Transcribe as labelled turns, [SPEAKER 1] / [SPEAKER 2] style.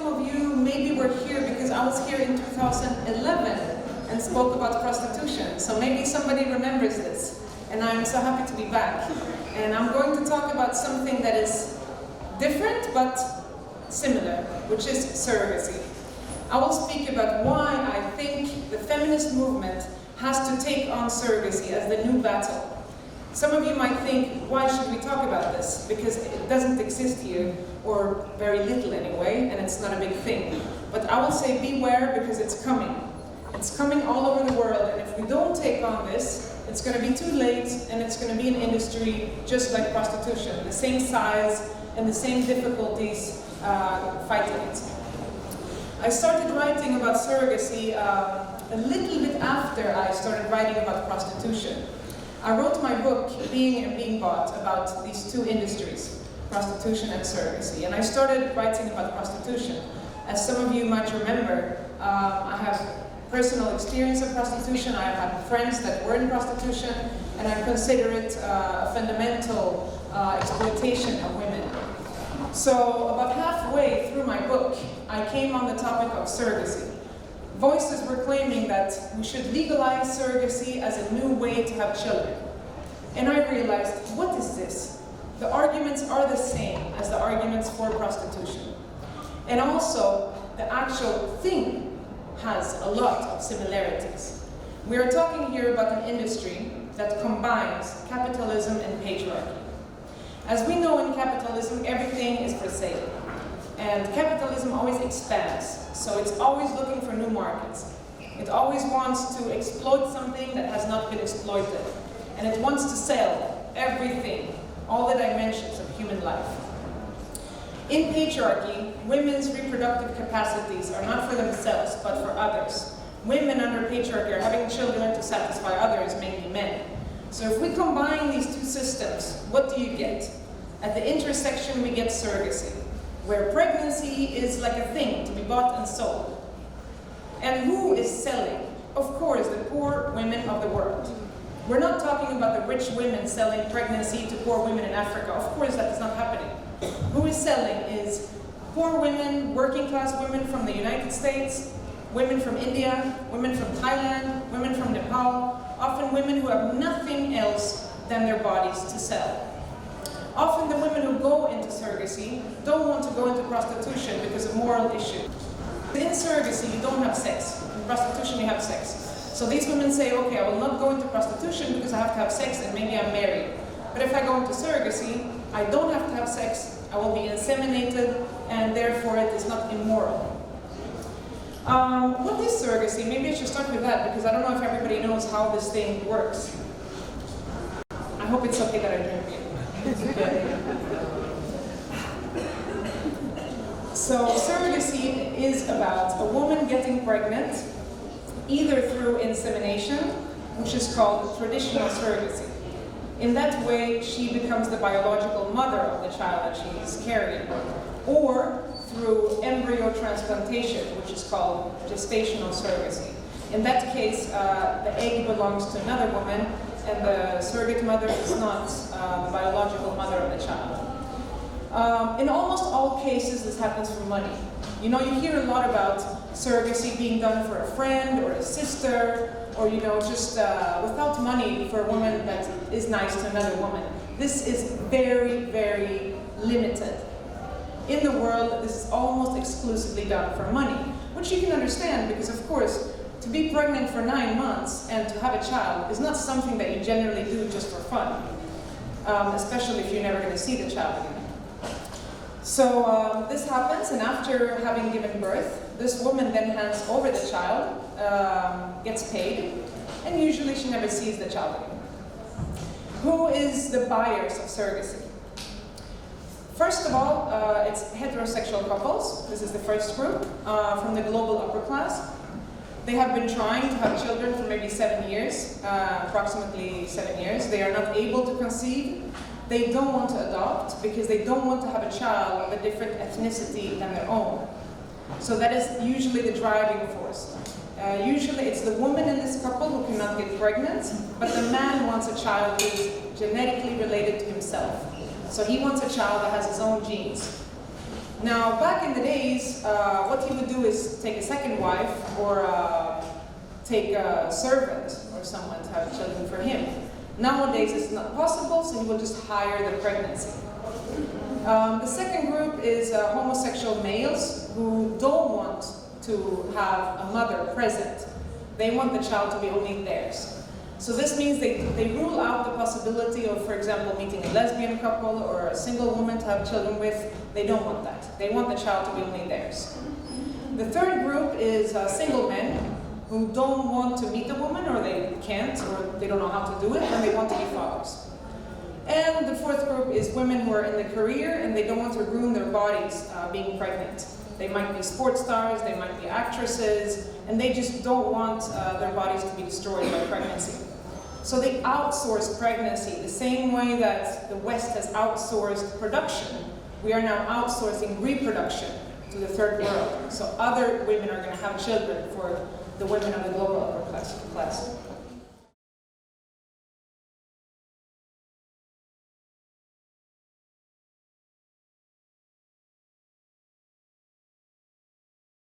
[SPEAKER 1] some of you maybe were here because I was here in 2011 and spoke about prostitution. So maybe somebody remembers this. And I'm so happy to be back. And I'm going to talk about something that is different but similar, which is surrogacy. I will speak about why I think the feminist movement has to take on surrogacy as the new battle. Some of you might think, why should we talk about this? Because it doesn't exist here, or very little anyway, and it's not a big thing. But I will say beware, because it's coming. It's coming all over the world, and if we don't take on this, it's going to be too late, and it's going to be an industry just like prostitution, the same size and the same difficulties fighting it. I started writing about surrogacy a little bit after I started writing about prostitution. I wrote my book, Being and Being Bought, about these two industries, prostitution and surrogacy. And I started writing about prostitution. As some of you might remember, I have personal experience of prostitution. I have had friends that were in prostitution, and I consider it a fundamental exploitation of women. So about halfway through my book, I came on the topic of surrogacy. Voices were claiming that we should legalize surrogacy as a new way to have children. And I realized, what is this? The arguments are the same as the arguments for prostitution. And also, the actual thing has a lot of similarities. We are talking here about an industry that combines capitalism and patriarchy. As we know in capitalism, everything is for sale. And capitalism always expands, so it's always looking for new markets. It always wants to exploit something that has not been exploited. And it wants to sell everything, all the dimensions of human life. In patriarchy, women's reproductive capacities are not for themselves, but for others. Women under patriarchy are having children to satisfy others, mainly men. So if we combine these two systems, what do you get? At the intersection, we get surrogacy, where pregnancy is like a thing to be bought and sold. And who is selling? Of course, the poor women of the world. We're not talking about the rich women selling pregnancy to poor women in Africa. Of course, that is not happening. Who is selling is poor women, working class women from the United States, women from India, women from Thailand, women from Nepal, often women who have nothing else than their bodies to sell. Often the women who go into surrogacy don't want to go into prostitution because of moral issues. In surrogacy, you don't have sex. In prostitution, you have sex. So these women say, okay, I will not go into prostitution because I have to have sex and maybe I'm married. But if I go into surrogacy, I don't have to have sex, I will be inseminated, and therefore it is not immoral. What is surrogacy? Maybe I should start with that because I don't know if everybody knows how this thing works. I hope it's okay that I drink it. So surrogacy is about a woman getting pregnant either through insemination, which is called traditional surrogacy. In that way, she becomes the biological mother of the child that she is carrying, or through embryo transplantation, which is called gestational surrogacy. In that case, the egg belongs to another woman, and the surrogate mother is not the biological mother of the child. In almost all cases, this happens for money. You know, you hear a lot about surrogacy being done for a friend or a sister, or just without money for a woman that is nice to another woman. This is very, very limited. In the world, this is almost exclusively done for money, which you can understand because, of course, to be pregnant for 9 months and to have a child is not something that you generally do just for fun, especially if you're never going to see the child again. So this happens, and after having given birth, this woman then hands over the child, gets paid, and usually she never sees the child again. Who is the buyers of surrogacy? First of all, it's heterosexual couples. This is the first group from the global upper class. They have been trying to have children for maybe 7 years, approximately 7 years. They are not able to conceive. They don't want to adopt because they don't want to have a child of a different ethnicity than their own. So that is usually the driving force. Usually it's the woman in this couple who cannot get pregnant, but the man wants a child who is genetically related to himself. So he wants a child that has his own genes. Now, back in the days, what he would do is take a second wife or take a servant or someone to have children for him. Nowadays, it's not possible, so he will just hire the pregnancy. The second group is homosexual males who don't want to have a mother present. They want the child to be only theirs. So this means they rule out the possibility of, for example, meeting a lesbian couple or a single woman to have children with. They don't want that. They want the child to be only theirs. The third group is single men who don't want to meet a woman, or they can't, or they don't know how to do it, and they want to be fathers. And the fourth group is women who are in the career and they don't want to ruin their bodies being pregnant. They might be sports stars, they might be actresses, and they just don't want their bodies to be destroyed by pregnancy. So they outsource pregnancy the same way that the West has outsourced production. We are now outsourcing reproduction to the third world. So other women are going to have children for the women of the global upper class.